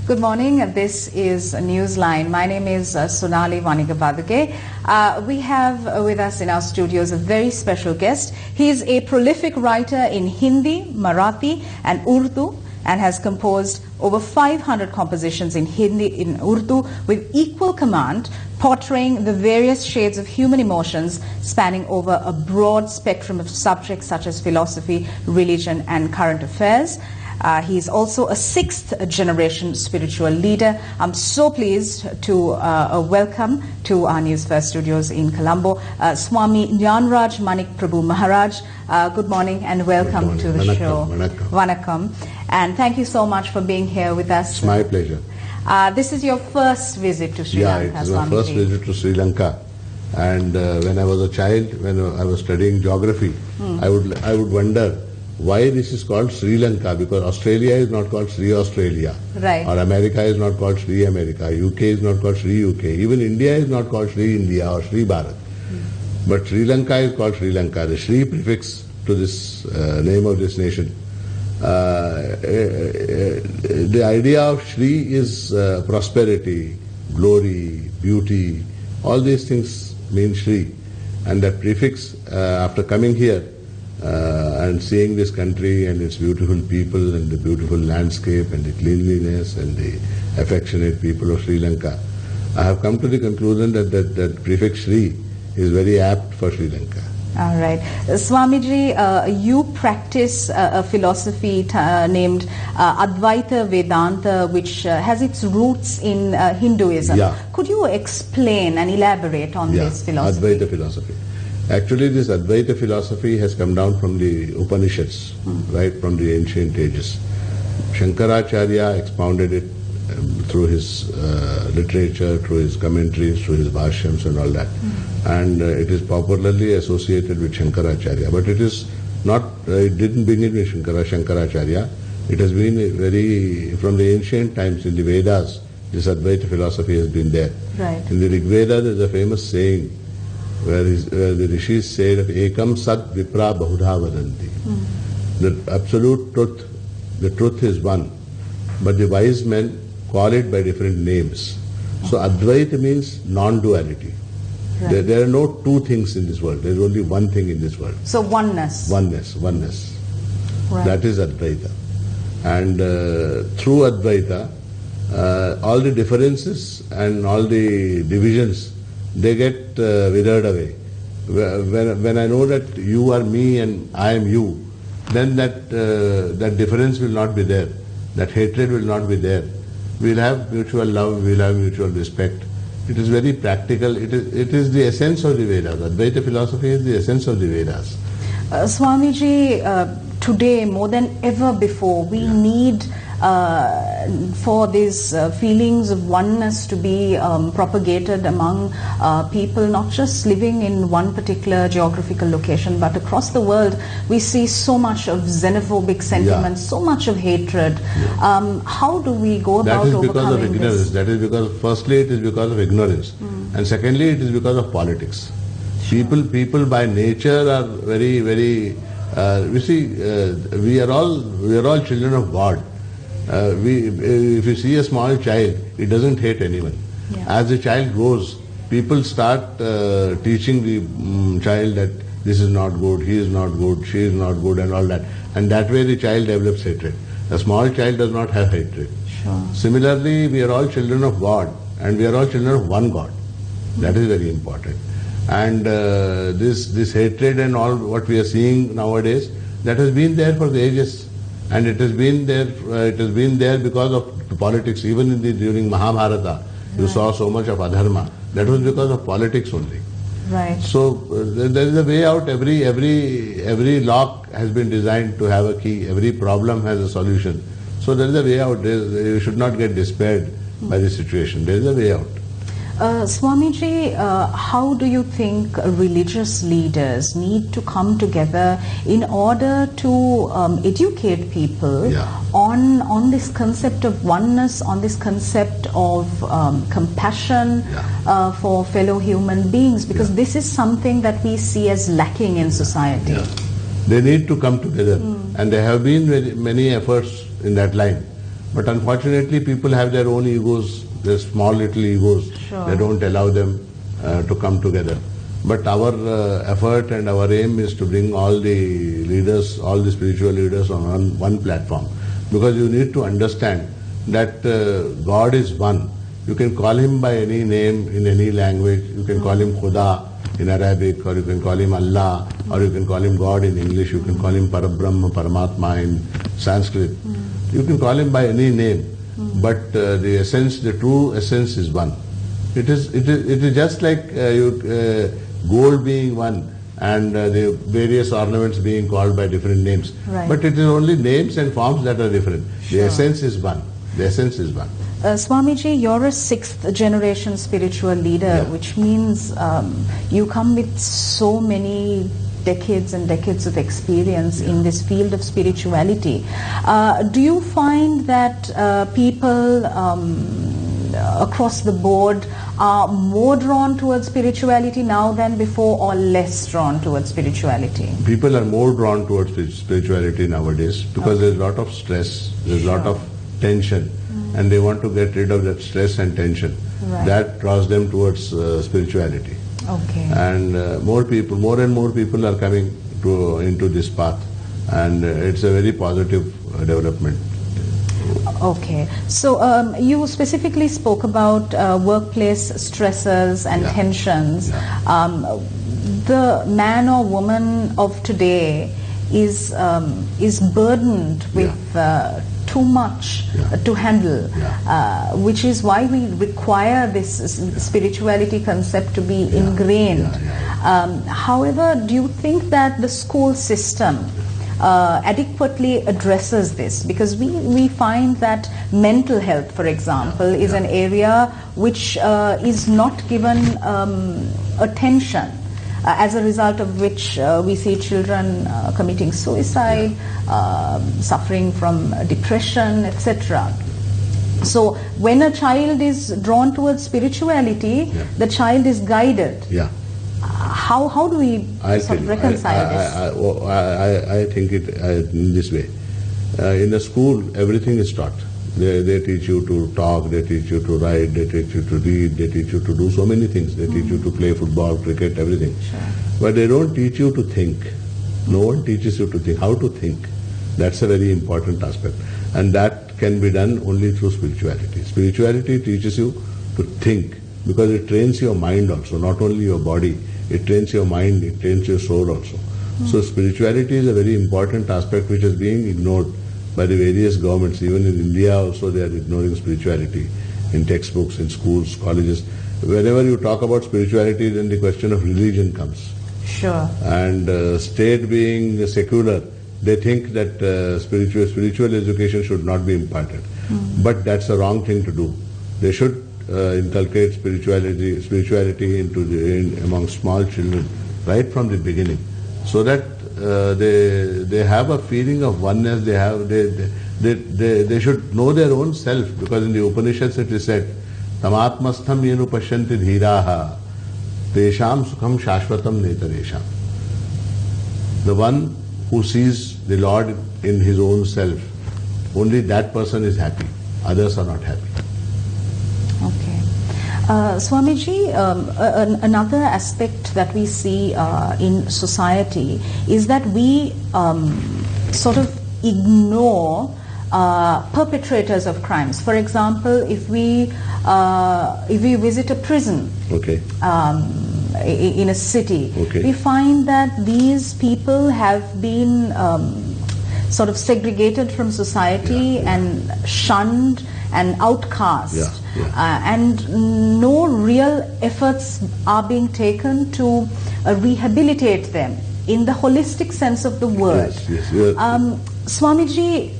Good morning. This is Newsline. My name is Sonali Wanigabaduge. We have with us in our studios a very special guest. He is a prolific writer in Hindi, Marathi and Urdu and has composed over 500 compositions in Hindi and Urdu with equal command, portraying the various shades of human emotions spanning over a broad spectrum of subjects such as philosophy, religion and current affairs. He is also a sixth generation spiritual leader. I'm so pleased to welcome to our Newsfirst studios in Colombo, Swami Dnyanraj Manik Prabhu Maharaj. Good morning and welcome to the show. Vanakkam. And thank you so much for being here with us. It's my pleasure. This is your first visit to Sri Lanka, Yeah, it's my first visit to Sri Lanka. And when I was a child, when I was studying geography, I would wonder why this is called Sri Lanka, because Australia is not called Sri Australia. Right. Or America is not called Sri America. UK is not called Sri UK. Even India is not called Sri India or Sri Bharat. But Sri Lanka is called Sri Lanka. The Shri prefix to this name of this nation. The idea of Shri is prosperity, glory, beauty. All these things mean Shri. And that prefix, after coming here, and seeing this country and its beautiful people and the beautiful landscape and the cleanliness and the affectionate people of Sri Lanka, I have come to the conclusion that prefix Shri is very apt for Sri Lanka. All right. Swamiji, you practice a philosophy named Advaita Vedanta, which has its roots in Hinduism. Yeah. Could you explain and elaborate on this philosophy? Advaita philosophy. Actually, this Advaita philosophy has come down from the Upanishads, right from the ancient ages. Shankaracharya expounded it through his literature, through his commentaries, through his bhashyams and all that. And it is popularly associated with Shankaracharya. But it is not, it didn't begin with Shankaracharya. It has been from the ancient times in the Vedas, this Advaita philosophy has been there. Right. In the Rig Veda, there is a famous saying, where the rishis say that ekam sat vipra bahudha vadanti. The absolute truth, the truth is one, but the wise men call it by different names. So Advaita means non-duality. Right. There are no two things in this world. There is only one thing in this world. So oneness. Oneness. Right. That is Advaita. And through Advaita, all the differences and all the divisions, they get withered away. When I know that you are me and I am you, then that difference will not be there. That hatred will not be there. We will have mutual love, we will have mutual respect. It is very practical. It is the essence of the Vedas. Advaita philosophy is the essence of the Vedas. Swamiji, today more than ever before, we need for these feelings of oneness to be propagated among people, not just living in one particular geographical location, but across the world. We see so much of xenophobic sentiments, so much of hatred. How do we go about overcoming That is because of ignorance. this? That is because, firstly, it is because of ignorance. And secondly, it is because of politics. Sure. People by nature are very, very, you see, we are all children of God. If you see a small child, it doesn't hate anyone. Yeah. As the child grows, people start teaching the child that this is not good, he is not good, she is not good and all that. And that way the child develops hatred. A small child does not have hatred. Sure. Similarly, we are all children of God and we are all children of one God. That is very important. And this hatred and all what we are seeing nowadays, that has been there for the ages. And it has been there. Because of politics. Even during Mahabharata, you saw so much of adharma. That was because of politics only. Right. So there is a way out. Every lock has been designed to have a key. Every problem has a solution. So there is a way out. You should not get despaired by the situation. There is a way out. Swamiji, how do you think religious leaders need to come together in order to educate people on this concept of oneness, on this concept of compassion for fellow human beings? Because this is something that we see as lacking in society. They need to come together, and there have been many efforts in that line. But unfortunately, people have their own egos, their small little egos. Sure. They don't allow them to come together. But our effort and our aim is to bring all the leaders, all the spiritual leaders on one platform. Because you need to understand that God is one. You can call him by any name in any language. You can call him Khuda in Arabic, or you can call him Allah, or you can call him God in English. You can call him Parabrahma, Paramatma in Sanskrit. You can call him by any name. But the essence, the true essence is one. It is just like gold being one and the various ornaments being called by different names. Right. But it is only names and forms that are different. Sure. The essence is one. The essence is one. Swamiji, you're a 6th generation spiritual leader, which means you come with so many decades and decades of experience in this field of spirituality. Do you find that people across the board are more drawn towards spirituality now than before, or less drawn towards spirituality? People are more drawn towards spirituality nowadays because there's a lot of stress, there's a lot of tension, and they want to get rid of that stress and tension. Right. That draws them towards spirituality. Okay. And more and more people are coming into this path, and it's a very positive development. Okay. So you specifically spoke about workplace stresses and tensions. The man or woman of today is burdened with too much to handle, which is why we require this spirituality concept to be ingrained. However, do you think that the school system adequately addresses this? Because we find that mental health, for example, is an area which is not given attention, as a result of which we see children committing suicide, suffering from depression, etc. So when a child is drawn towards spirituality, the child is guided. How do we reconcile this? I think it in this way. In the school, everything is taught. They teach you to talk, they teach you to write, they teach you to read, they teach you to do so many things. They teach you to play football, cricket, everything. Sure. But they don't teach you to think. No one teaches you to think. How to think. That's a very important aspect. And that can be done only through spirituality. Spirituality teaches you to think, because it trains your mind also, not only your body. It trains your mind, it trains your soul also. So spirituality is a very important aspect which is being ignored by the various governments. Even in India also they are ignoring spirituality in textbooks, in schools, colleges. Whenever you talk about spirituality, then the question of religion comes. Sure. And state being secular, they think that spiritual education should not be imparted. But that's a wrong thing to do. They should inculcate spirituality among small children right from the beginning, so that they have a feeling of oneness. They should know their own self, because in the Upanishads it is said, Tamatmastham yenu pashyanti dhiraha tesham sukham shashvatam netaresham. The one who sees the Lord in his own self, only that person is happy. Others are not happy. Okay. Swamiji, another aspect that we see in society is that we sort of ignore perpetrators of crimes. For example, if we visit a prison in a city, we find that these people have been sort of segregated from society and shunned and outcast, and no real efforts are being taken to rehabilitate them in the holistic sense of the word. Swamiji,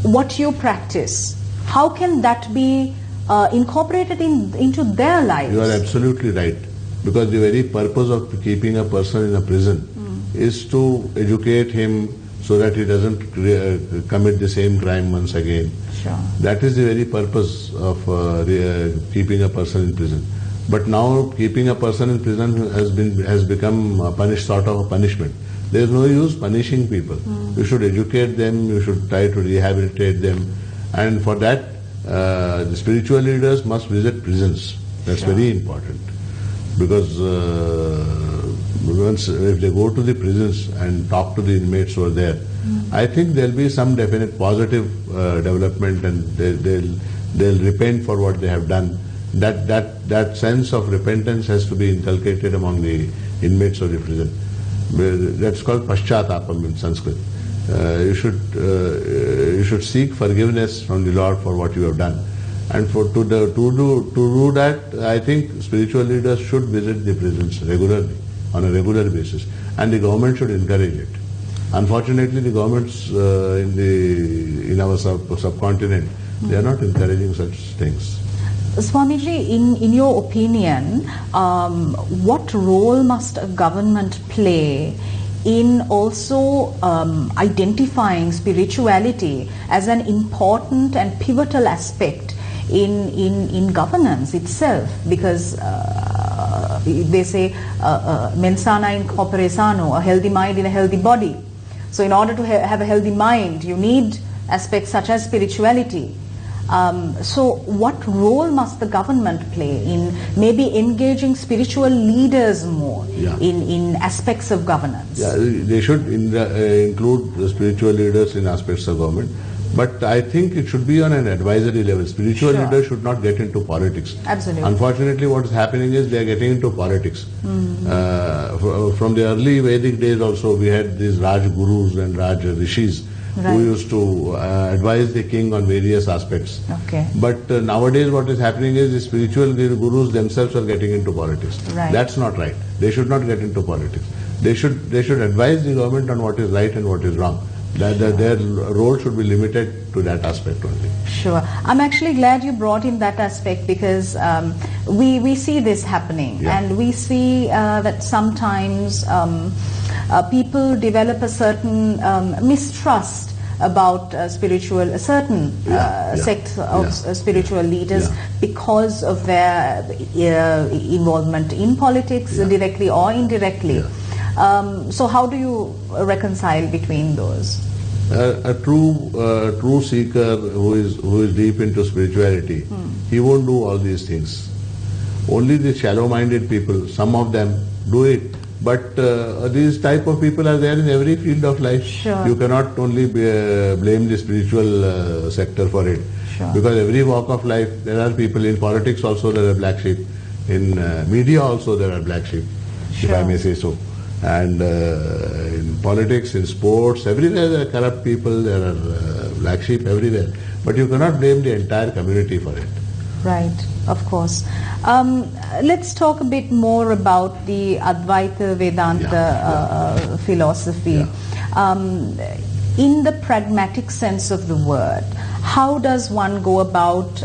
what you practice, how can that be incorporated into their lives? You are absolutely right, because the very purpose of keeping a person in a prison is to educate him so that he doesn't commit the same crime once again. Sure. That is the very purpose of keeping a person in prison. But now keeping a person in prison has become a sort of a punishment. There is no use punishing people. You should educate them, you should try to rehabilitate them, And for that, the spiritual leaders must visit prisons. That's very important. Because once if they go to the prisons and talk to the inmates who are there, I think there'll be some definite positive development, and they'll repent for what they have done. That sense of repentance has to be inculcated among the inmates of the prison. That's called paschatapam in Sanskrit. You should seek forgiveness from the Lord for what you have done. And to do that, I think spiritual leaders should visit the prisons regularly, on a regular basis, and the government should encourage it. Unfortunately, the governments in our subcontinent, they are not encouraging such things. Swamiji, in your opinion, what role must a government play in also identifying spirituality as an important and pivotal aspect in governance itself? Because they say mens sana in corpore sano, a healthy mind in a healthy body. So in order to have a healthy mind, you need aspects such as spirituality. So what role must the government play in maybe engaging spiritual leaders more in aspects of governance? Yeah, they should include the spiritual leaders in aspects of government. But I think it should be on an advisory level. Spiritual leaders should not get into politics. Absolutely. Unfortunately, what is happening is they are getting into politics. From the early Vedic days also, we had these Raj Gurus and Raj Rishis who used to advise the king on various aspects. Okay. But nowadays what is happening is the spiritual gurus themselves are getting into politics. Right. That's not right. They should not get into politics. They should advise the government on what is right and what is wrong. Their role should be limited to that aspect only. Sure. I'm actually glad you brought in that aspect, because we see this happening, and we see that sometimes people develop a certain mistrust about certain sects of spiritual leaders because of their involvement in politics, directly or indirectly. So how do you reconcile between those? A true seeker who is deep into spirituality, he won't do all these things. Only the shallow-minded people, some of them do it. But these type of people are there in every field of life. Sure. You cannot only blame the spiritual sector for it. Sure. Because every walk of life, there are people. In politics also there are black sheep. In media also there are black sheep, if I may say so. And in politics, in sports, everywhere there are corrupt people, there are black sheep everywhere. But you cannot blame the entire community for it. Right, of course. Let's talk a bit more about the Advaita Vedanta philosophy. In the pragmatic sense of the word, how does one go about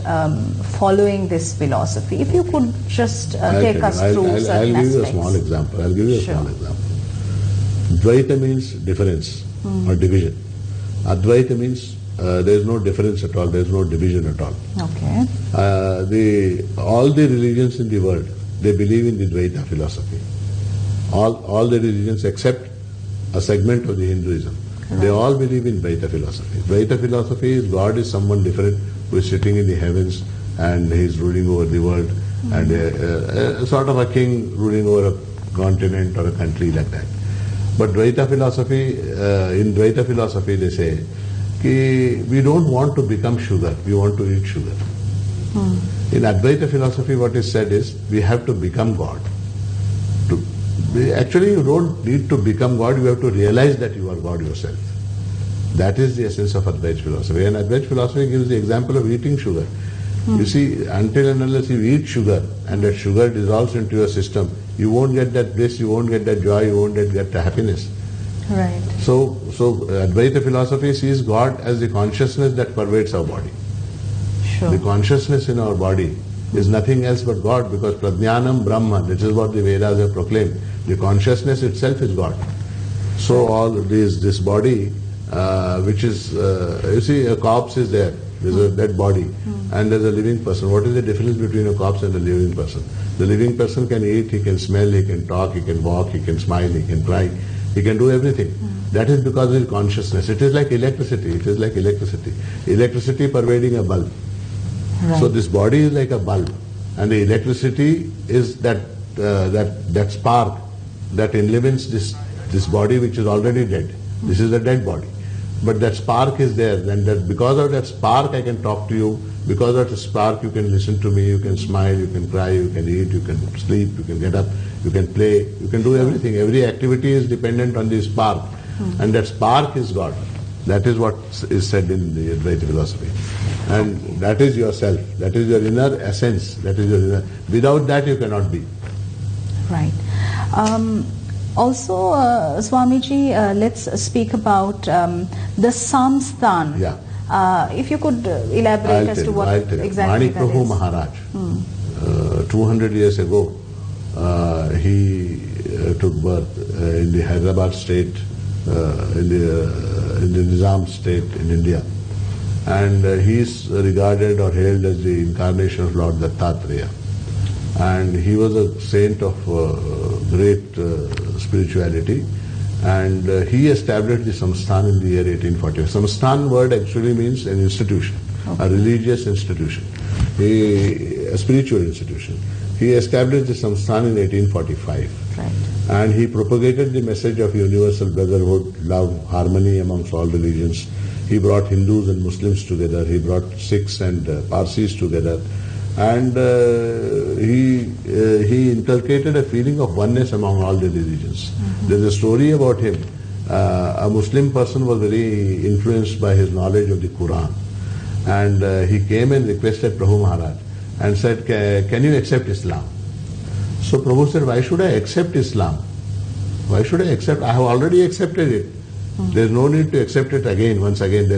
following this philosophy? If you could just take us through certain aspects. I'll give you a small example. Dvaita means difference or division. Advaita means there is no difference at all, there is no division at all. Okay. All the religions in the world, they believe in the Dvaita philosophy. All the religions except a segment of the Hinduism. Right. They all believe in Dvaita philosophy. Dvaita philosophy is God is someone different who is sitting in the heavens and he is ruling over the world, and sort of a king ruling over a continent or a country like that. But Dvaita philosophy, in Dvaita philosophy they say, we don't want to become sugar, we want to eat sugar. In Advaita philosophy what is said is, we have to become God. Actually you don't need to become God, you have to realize that you are God yourself. That is the essence of Advaita philosophy. And Advaita philosophy gives the example of eating sugar. You see, until and unless you eat sugar and that sugar dissolves into your system, you won't get that bliss, you won't get that joy, you won't get the happiness. Right. So Advaita philosophy sees God as the consciousness that pervades our body. Sure. The consciousness in our body is nothing else but God, because Prajnanam Brahma, this is what the Vedas have proclaimed. The consciousness itself is God. So all this body, which is, you see, a corpse is there. There's a dead body and there's a living person. What is the difference between a corpse and a living person? The living person can eat, he can smell, he can talk, he can walk, he can smile, he can cry. He can do everything. That is because of his consciousness. It is like electricity. It is like electricity. Electricity pervading a bulb. Right. So this body is like a bulb, and the electricity is that spark that illumines this body which is already dead. This is a dead body, but that spark is there, and that because of that spark I can talk to you. Because of the spark you can listen to me, you can smile, you can cry, you can eat, you can sleep, you can get up, you can play, you can do everything. Every activity is dependent on the spark, and that spark is God. That is what is said in the Advaita philosophy. And that is yourself. That is your inner essence. That is your inner. Without that you cannot be. Right. Also, Swamiji, let's speak about the Samsthan. Yeah. If you could elaborate as to what exactly Manik Prabhu Maharaj, 200 years ago, he took birth in the Hyderabad state, in the Nizam state in India. And he is regarded or hailed as the incarnation of Lord Dattatreya. And he was a saint of great spirituality. And he established the Samsthan in the year 1840. Samsthan word actually means an institution, a religious institution, a spiritual institution. He established the Samsthan in 1845. Right. And he propagated the message of universal brotherhood, love, harmony amongst all religions. He brought Hindus and Muslims together. He brought Sikhs and Parsis together. And he inculcated a feeling of oneness among all the religions. There's a story about him. A Muslim person was very influenced by his knowledge of the Quran. And he came and requested Prabhu Maharaj and said, can you accept Islam? So Prabhu said, why should I accept Islam? Why should I accept? I have already accepted it. There's no need to accept it again, once again.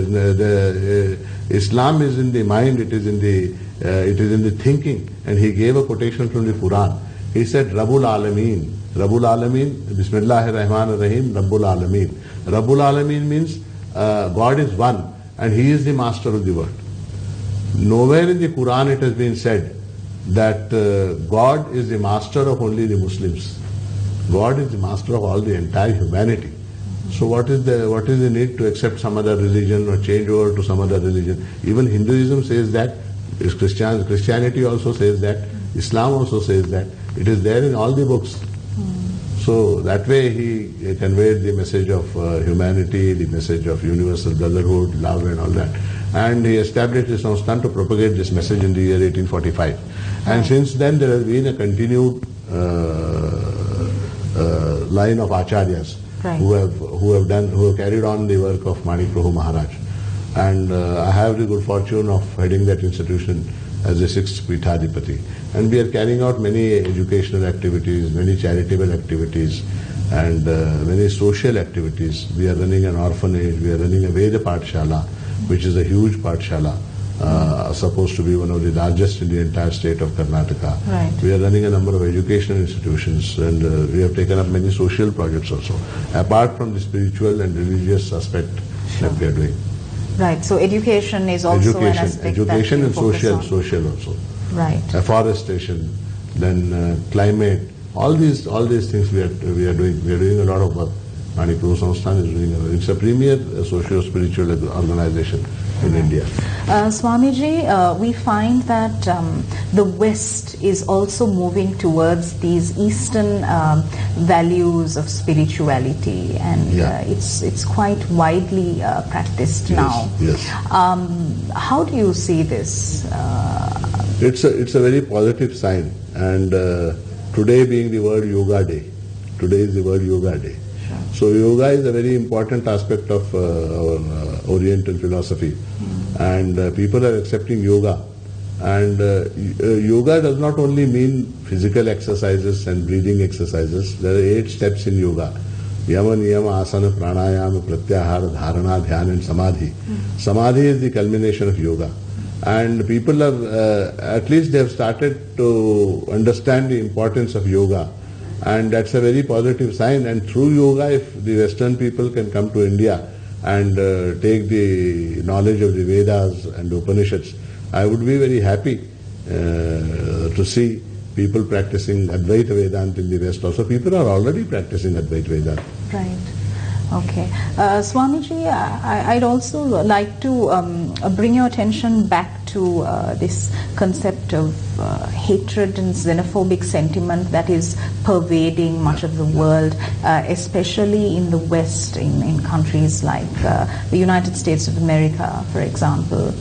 Islam is in the mind, it is in the thinking. And he gave a quotation from the Quran. He said, Rabbul Alameen. Rabbul Alameen, Bismillahir Rahmanir Rahim, Rabbul Alameen. Rabbul Alameen means God is one and He is the master of the world. Nowhere in the Quran it has been said that God is the master of only the Muslims. God is the master of all the entire humanity. So what is the need to accept some other religion or change over to some other religion? Even Hinduism says that, Christianity also says that, Islam also says that. It is there in all the books. So that way he conveyed the message of humanity, the message of universal brotherhood, love and all that. And he established this Samsthan to propagate this message in the year 1845. And since then there has been a continued line of acharyas who have carried on the work of Manik Prabhu Maharaj. And I have the good fortune of heading that institution as the 6th Pithadipati. And we are carrying out many educational activities, many charitable activities, and many social activities. We are running an orphanage, we are running a Veda Pathshala, which is a huge Pathshala, supposed to be one of the largest in the entire state of Karnataka. Right. We are running a number of educational institutions, and we have taken up many social projects also, apart from the spiritual and religious aspect that we are doing. Right. So education is also an aspect. Education that and social also. Right. Afforestation, then climate. All these things we are doing. We are doing a lot of work. Manik Prabhu Samsthan is doing. It's a premier socio-spiritual organization in India. Swamiji, we find that the West is also moving towards these Eastern values of spirituality, and it's quite widely practiced now. Yes. How do you see this? It's a very positive sign, and today being the World Yoga Day, today is the World Yoga Day. So yoga is a very important aspect of our Oriental philosophy, and people are accepting yoga. And yoga does not only mean physical exercises and breathing exercises. There are 8 steps in yoga: Yama, Niyama, Asana, Pranayama, Pratyahara, Dharana, Dhyan, and Samadhi. Samadhi is the culmination of yoga. And people have, at least they have started to understand the importance of yoga. And that's a very positive sign. And through yoga, if the Western people can come to India and take the knowledge of the Vedas and Upanishads, I would be very happy to see people practicing Advaita Vedanta in the West also. People are already practicing Advaita Vedanta. Right. Okay. Swamiji, I'd also like to bring your attention back to this concept of hatred and xenophobic sentiment that is pervading much of the world, especially in the West, in countries like the United States of America, for example.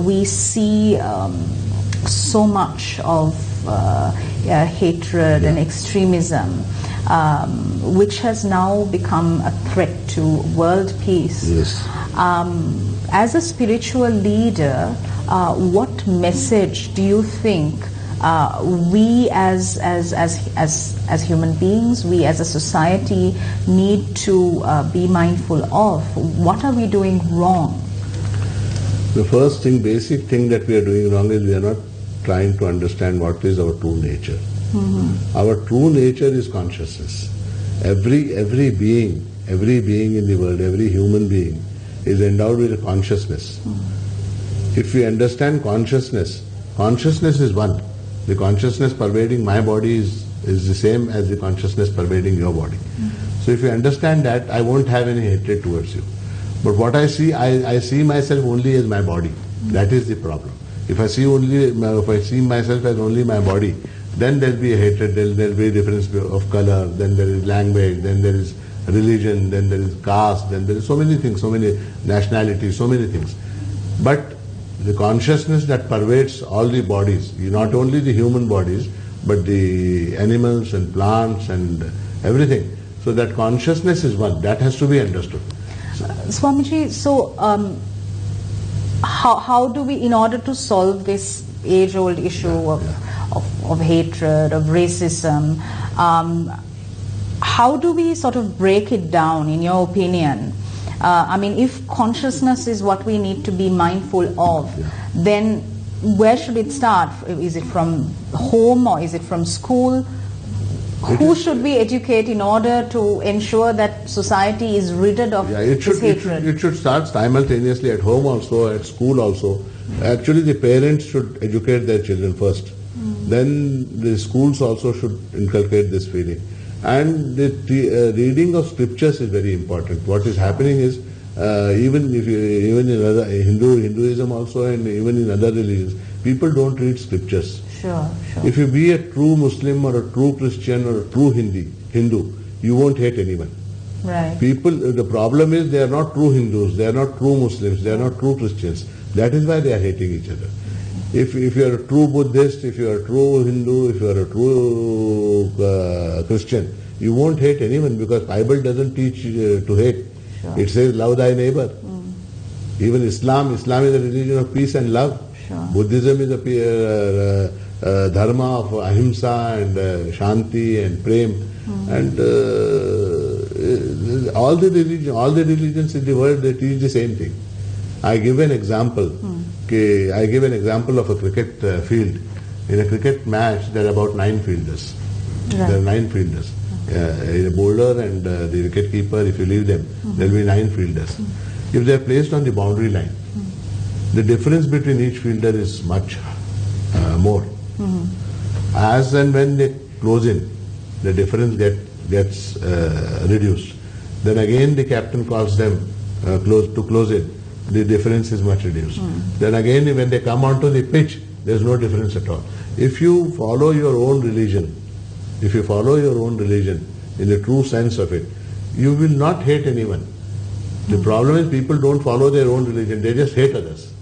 We see so much of hatred and extremism, which has now become a threat to world peace. Yes. As a spiritual leader, what message do you think we as human beings, we as a society need to be mindful of? What are we doing wrong? The first thing, basic thing that we are doing wrong is we are not trying to understand what is our true nature. Our true nature is consciousness. Every being in the world, every human being is endowed with a consciousness. If we understand consciousness is one. The consciousness pervading my body is the same as the consciousness pervading your body. So if you understand that, I won't have any hatred towards you. But what I see myself only as my body. That is the problem. If I see myself as only my body, then there will be a hatred, there will be a difference of color, then there is language, then there is religion, then there is caste, then there is so many things, so many nationalities, so many things. But the consciousness that pervades all the bodies, not only the human bodies, but the animals and plants and everything. So that consciousness is one. That has to be understood. Swamiji, so how do we, in order to solve this age-old issue of hatred, of racism, how do we sort of break it down, in your opinion? I mean, if consciousness is what we need to be mindful of, then where should it start? Is it from home or is it from school? Who should we educate in order to ensure that society is rid of this hatred? It should start simultaneously at home also, at school also. Actually, the parents should educate their children first. Then the schools also should inculcate this feeling. And the reading of scriptures is very important. What is happening is, even in other Hinduism also, and even in other religions, people don't read scriptures. Sure. If you be a true Muslim or a true Christian or a true Hindu, you won't hate anyone. Right. People, the problem is they are not true Hindus, they are not true Muslims, they are not true Christians. That is why they are hating each other. If you are a true Buddhist, if you are a true Hindu, if you are a true Christian, you won't hate anyone, because Bible doesn't teach to hate. Sure. It says love thy neighbor. Even Islam is a religion of peace and love. Sure. Buddhism is a dharma of ahimsa and shanti and prem. And all the religions in the world, they teach the same thing. I give an example. Of a cricket field. In a cricket match, there are about 9 fielders. Right. There are 9 fielders. A bowler and the wicket keeper, if you leave them, there will be 9 fielders. If they are placed on the boundary line, the difference between each fielder is much more. As and when they close in, the difference gets reduced. Then again the captain calls them to close in. The difference is much reduced. Then again when they come onto the pitch, there is no difference at all. If you follow your own religion, in the true sense of it, you will not hate anyone. The problem is people don't follow their own religion, they just hate others.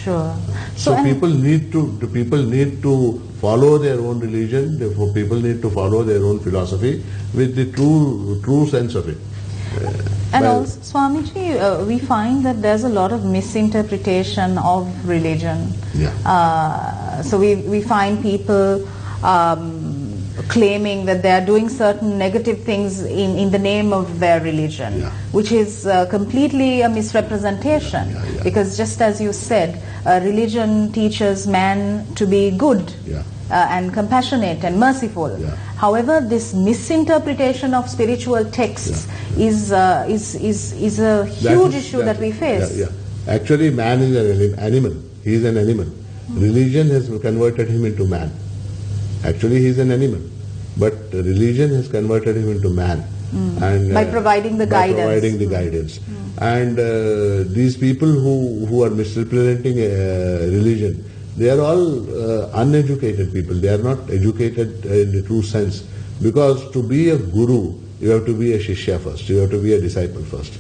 Sure. So people need to follow their own religion, therefore people need to follow their own philosophy with the true sense of it. And also, Swamiji, we find that there's a lot of misinterpretation of religion. So we find people claiming that they are doing certain negative things in the name of their religion, which is completely a misrepresentation. Because just as you said, religion teaches man to be good and compassionate and merciful. However, this misinterpretation of spiritual texts is a huge issue that we face. Actually, man is an animal. He is an animal. Religion has converted him into man. Actually, he is an animal. But religion has converted him into man. And, by providing the guidance. And these people who are misrepresenting religion, they are all uneducated people. They are not educated in the true sense. Because to be a guru, you have to be a shishya first. You have to be a disciple first.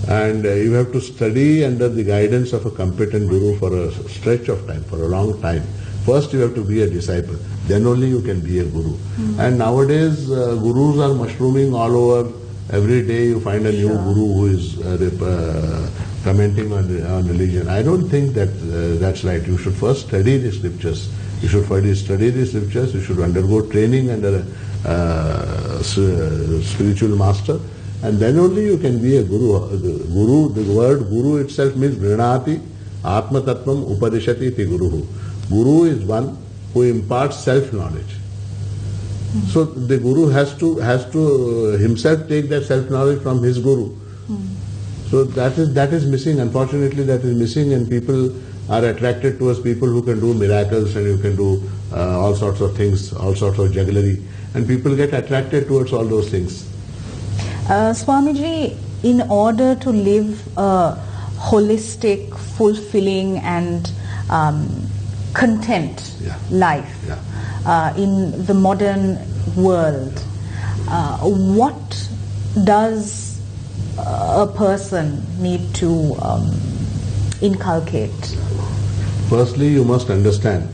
And you have to study under the guidance of a competent guru for a stretch of time, for a long time. First you have to be a disciple. Then only you can be a guru. And nowadays gurus are mushrooming all over. Every day you find a new guru who is commenting on religion. I don't think that that's right. You should first study the scriptures. You should first study the scriptures. You should undergo training under a spiritual master. And then only you can be a guru. The word guru itself means Vrinati Atma Tattvam Upadishati Ti Guruhu. Guru is one who imparts self-knowledge. So the guru has to himself take that self-knowledge from his guru. So that is missing. Unfortunately, that is missing, and people are attracted towards people who can do miracles and who can do all sorts of things, all sorts of jugglery, and people get attracted towards all those things. Swamiji, in order to live a holistic, fulfilling and content life in the modern world, what does a person need to inculcate? Firstly, you must understand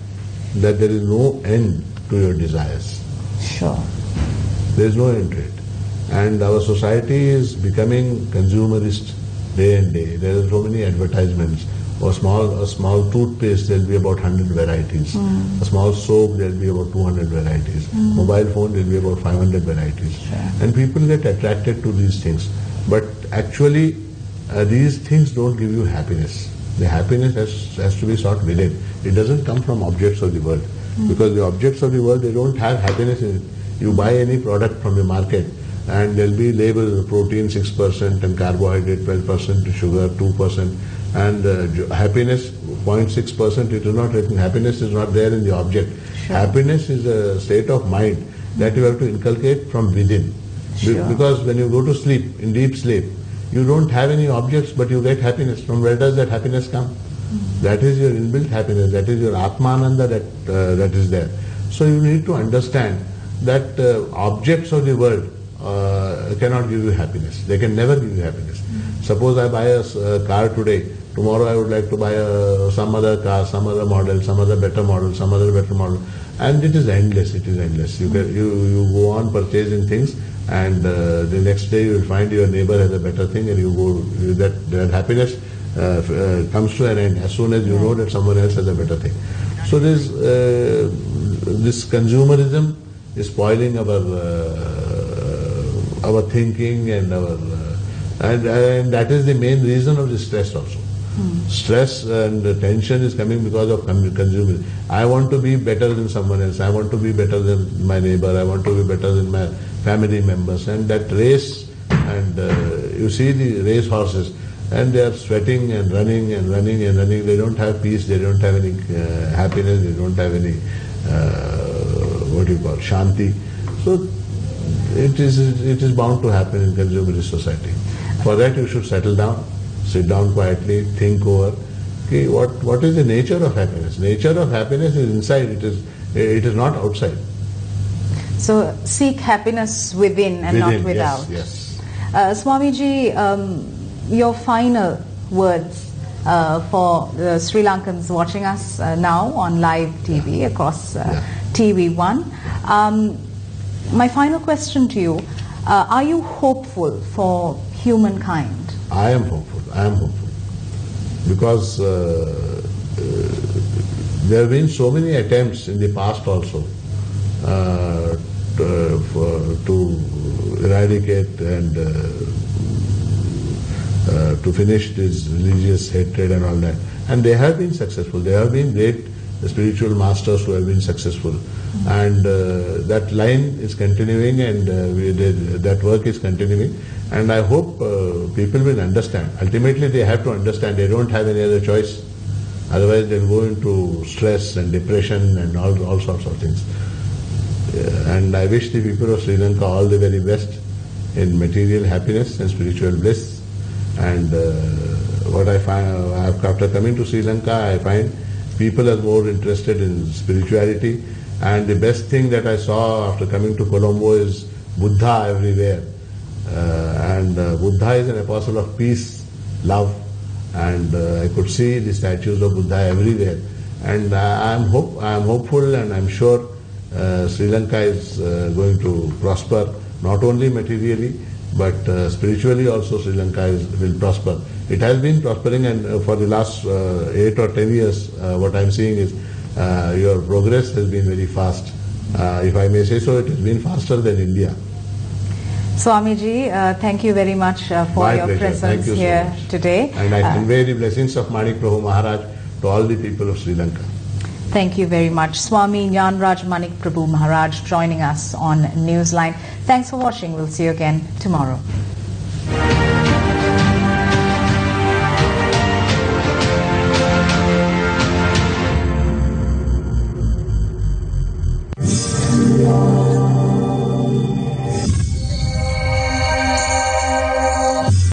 that there is no end to your desires. Sure. There is no end to it. And our society is becoming consumerist day and day. There are so many advertisements. A small toothpaste, there will be about 100 varieties. A small soap, there will be about 200 varieties. Mobile phone, there will be about 500 varieties. Sure. And people get attracted to these things. But actually, these things don't give you happiness. The happiness has to be sought within. It doesn't come from objects of the world. Because the objects of the world, they don't have happiness in it. You buy any product from the market, and there will be labeled protein 6% and carbohydrate 12%, sugar 2%, and happiness 0.6%. It is not written. Happiness is not there in the object. Sure. Happiness is a state of mind that you have to inculcate from within. Sure. Because when you go to sleep, in deep sleep, you don't have any objects, but you get happiness. From where does that happiness come? That is your inbuilt happiness. That is your Atmananda that is there. So you need to understand that objects of the world cannot give you happiness. They can never give you happiness. Suppose I buy a car today. Tomorrow I would like to buy some other car, some other model, some other better model, some other better model. And it is endless. It is endless. You go on purchasing things, and the next day you will find your neighbor has a better thing, and you go, that happiness comes to an end as soon as you know that someone else has a better thing. So this consumerism is spoiling our thinking and and that is the main reason of the stress also. Stress and tension is coming because of consumerism. I want to be better than someone else. I want to be better than my neighbor. I want to be better than my family members. And that race, and you see the race horses, and they are sweating and running and running and running. They don't have peace. They don't have any happiness. They don't have any shanti. So it is bound to happen in consumerist society. For that you should settle down, sit down quietly, think over. Okay, what is the nature of happiness? Nature of happiness is inside. It is not outside. So seek happiness within and not without. Yes. Swamiji, your final words for the Sri Lankans watching us now on live TV across TV1. My final question to you, are you hopeful for humankind? I am hopeful. Because there have been so many attempts in the past also to eradicate and to finish this religious hatred and all that. And they have been successful. There have been great spiritual masters who have been successful. And that line is continuing, and that work is continuing. And I hope people will understand. Ultimately they have to understand. They don't have any other choice. Otherwise they'll go into stress and depression and all sorts of things. And I wish the people of Sri Lanka all the very best in material happiness and spiritual bliss. And what I find after coming to Sri Lanka, I find people are more interested in spirituality. And the best thing that I saw after coming to Colombo is Buddha everywhere. Buddha is an apostle of peace, love, and I could see the statues of Buddha everywhere. And I am hopeful, and I am sure Sri Lanka is going to prosper, not only materially, but spiritually also. Sri Lanka will prosper. It has been prospering, and for the last 8 or 10 years, what I am seeing is your progress has been very fast. If I may say so, it has been faster than India. Swamiji, thank you very much for My your pleasure. presence so here much. today. And I convey the blessings of Manik Prabhu Maharaj to all the people of Sri Lanka. Thank you very much. Swami Dnyanraj Manik Prabhu Maharaj joining us on Newsline. Thanks for watching. We'll see you again tomorrow.